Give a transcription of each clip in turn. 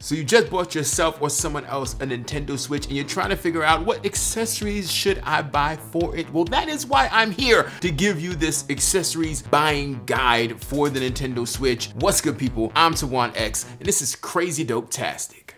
So you just bought yourself or someone else a Nintendo Switch and you're trying to figure out what accessories should I buy for it? Well, that is why I'm here to give you this accessories buying guide for the Nintendo Switch. What's good, people? I'm Tawan X and this is Crazy Dope-tastic.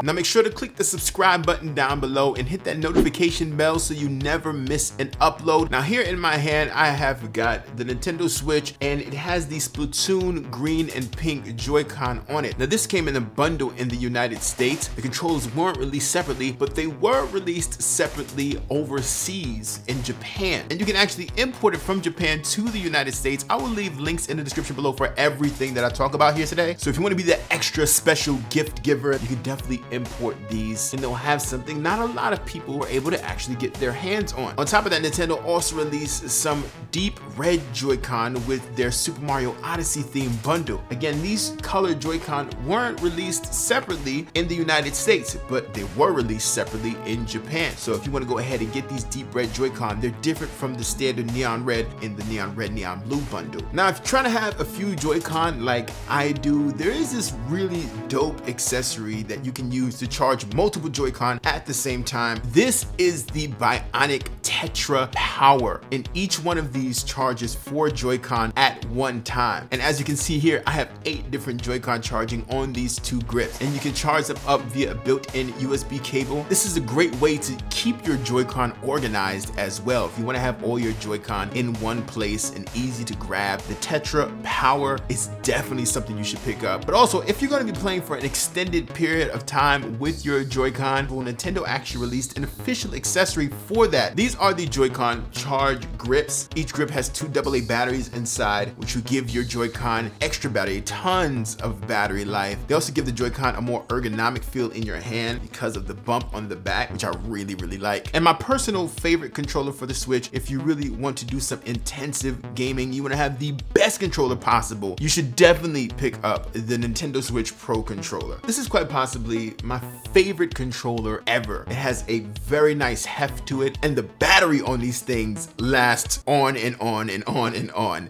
Now make sure to click the subscribe button down below and hit that notification bell so you never miss an upload. Now here in my hand, I have got the Nintendo Switch and it has the Splatoon green and pink Joy-Con on it. Now this came in a bundle in the United States. The controllers weren't released separately, but they were released separately overseas in Japan. And you can actually import it from Japan to the United States. I will leave links in the description below for everything that I talk about here today. So if you want to be the extra special gift giver, you can definitely import these and they'll have something not a lot of people were able to actually get their hands on. On top of that, Nintendo also released some deep red Joy-Con with their Super Mario Odyssey theme bundle. Again, these colored Joy-Con weren't released separately in the United States, but they were released separately in Japan. So if you want to go ahead and get these deep red Joy-Con, they're different from the standard neon red in the neon red, neon blue bundle. Now, if you're trying to have a few Joy-Con like I do, there is this really dope accessory that you can use to charge multiple Joy-Con at the same time. This is the Bionic Tetra Power, and each one of these charges 4 Joy-Con at one time. And as you can see here, I have 8 different Joy-Con charging on these 2 grips, and you can charge them up via a built-in USB cable. This is a great way to keep your Joy-Con organized as well. If you want to have all your Joy-Con in one place and easy to grab, the Tetra Power is definitely something you should pick up. But also, if you're going to be playing for an extended period of time with your Joy-Con, well, Nintendo actually released an official accessory for that. These are the Joy-Con charge grips. Each grip has 2 AA batteries inside, which will give your Joy-Con extra battery, tons of battery life. They also give the Joy-Con a more ergonomic feel in your hand because of the bump on the back, which I really like. And my personal favorite controller for the Switch, if you really want to do some intensive gaming, you want to have the best controller possible, you should definitely pick up the Nintendo Switch Pro controller. This is quite possibly my favorite controller ever. It has a very nice heft to it, and the battery on these things lasts on and on and on and on.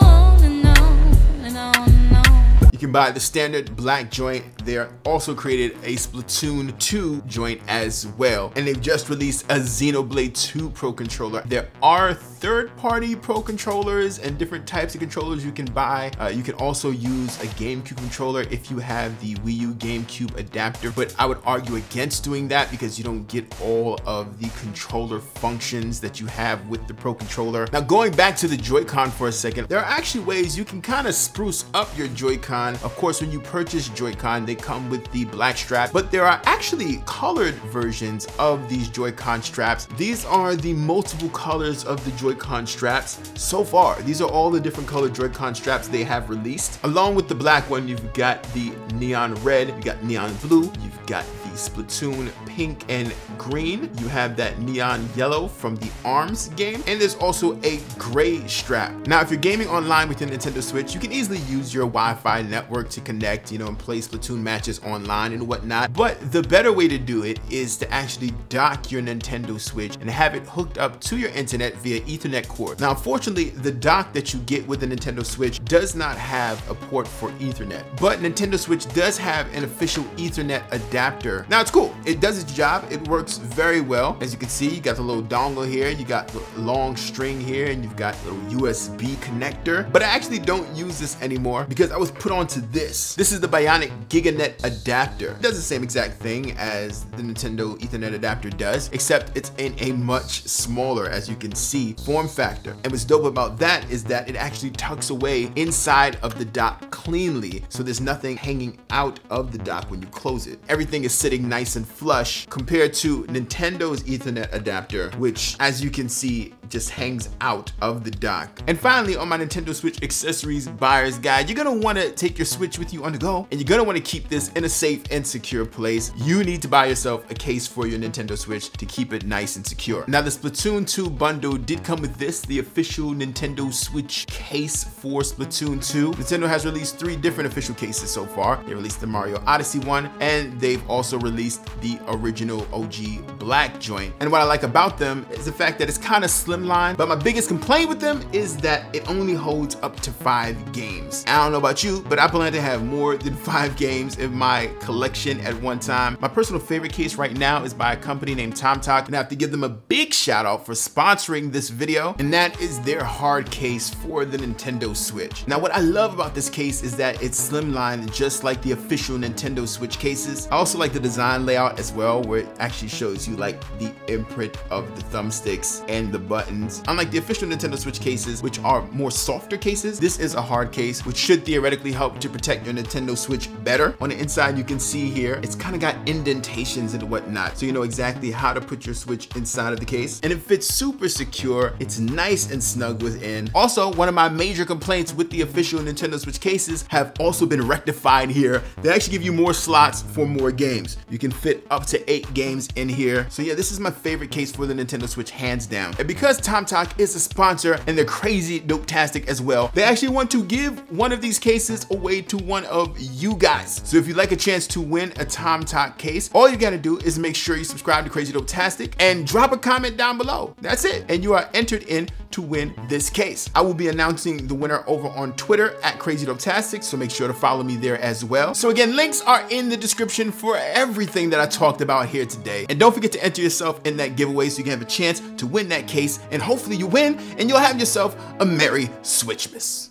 You can buy the standard black joint. They also created a Splatoon 2 joint as well. And they've just released a Xenoblade 2 Pro controller. There are third-party Pro controllers and different types of controllers you can buy. You can also use a GameCube controller if you have the Wii U GameCube adapter, but I would argue against doing that because you don't get all of the controller functions that you have with the Pro controller. Now, going back to the Joy-Con for a second, there are actually ways you can kind of spruce up your Joy-Con. Of course, when you purchase Joy-Con, they come with the black strap, but there are actually colored versions of these Joy-Con straps. These are the multiple colors of the Joy-Con straps so far. These are all the different colored Joy-Con straps they have released. Along with the black one, you've got the neon red, you got neon blue, you've got the Splatoon pink and green, you have that neon yellow from the ARMS game, and there's also a gray strap. Now, if you're gaming online with your Nintendo Switch, you can easily use your Wi-Fi network to connect, and play Splatoon matches online and whatnot. But the better way to do it is to actually dock your Nintendo Switch and have it hooked up to your internet via Ethernet cord. Now, unfortunately, the dock that you get with the Nintendo Switch does not have a port for Ethernet, but Nintendo Switch does have an official Ethernet adapter. Now, it's cool. It does its job. It works very well. As you can see, you got the little dongle here, you got the long string here, and you've got a little USB connector. But I actually don't use this anymore because I was put onto this. This is the Bionic GigaNet adapter. It does the same exact thing as the Nintendo Ethernet adapter does, except it's in a much smaller, as you can see, form factor. And what's dope about that is that it actually tucks away inside of the dock cleanly, so there's nothing hanging out of the dock when you close it. Everything is sitting nice and flush compared to Nintendo's Ethernet adapter, which, as you can see, just hangs out of the dock. And finally, on my Nintendo Switch accessories buyer's guide, you're gonna wanna take your Switch with you on the go, and you're gonna wanna keep this in a safe and secure place. You need to buy yourself a case for your Nintendo Switch to keep it nice and secure. Now, the Splatoon 2 bundle did come with this, the official Nintendo Switch case for Splatoon 2. Nintendo has released 3 different official cases so far. They released the Mario Odyssey one, and they've also released the original OG black joint. And what I like about them is the fact that it's kind of slimline, but my biggest complaint with them is that it only holds up to 5 games. I don't know about you, but I plan to have more than 5 games in my collection at one time. My personal favorite case right now is by a company named TomTalk, and I have to give them a big shout out for sponsoring this video, and that is their hard case for the Nintendo Switch. Now, what I love about this case is that it's slimline just like the official Nintendo Switch cases. I also like the design layout as well, where it actually shows you like the imprint of the thumbsticks and the buttons. Unlike the official Nintendo Switch cases, which are more softer cases, this is a hard case, which should theoretically help to protect your Nintendo Switch better. On the inside, you can see here, it's kind of got indentations and whatnot, so you know exactly how to put your Switch inside of the case. And it fits super secure. It's nice and snug within. Also, one of my major complaints with the official Nintendo Switch cases have also been rectified here. They actually give you more slots for more games. You can fit up to 8 games in here. So yeah, this is my favorite case for the Nintendo Switch, hands down. And because TomTalk is a sponsor and they're crazy dope-tastic as well, they actually want to give one of these cases away to one of you guys. So if you'd like a chance to win a TomTalk case, all you gotta do is make sure you subscribe to Crazy Dope-tastic and drop a comment down below. That's it. And you are entered in to win this case. I will be announcing the winner over on Twitter at Crazy Dope-tastic, so make sure to follow me there as well. So again, links are in the description for everything that I talked about here today. And don't forget to enter yourself in that giveaway so you can have a chance to win that case, and hopefully you win and you'll have yourself a Merry Switchmas.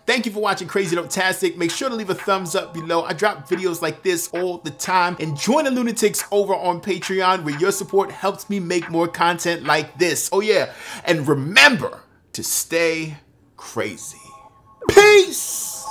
Thank you for watching Crazy Dope-tastic. Make sure to leave a thumbs up below. I drop videos like this all the time. And join the Lunatics over on Patreon, where your support helps me make more content like this. Oh yeah, and remember to stay crazy. Peace!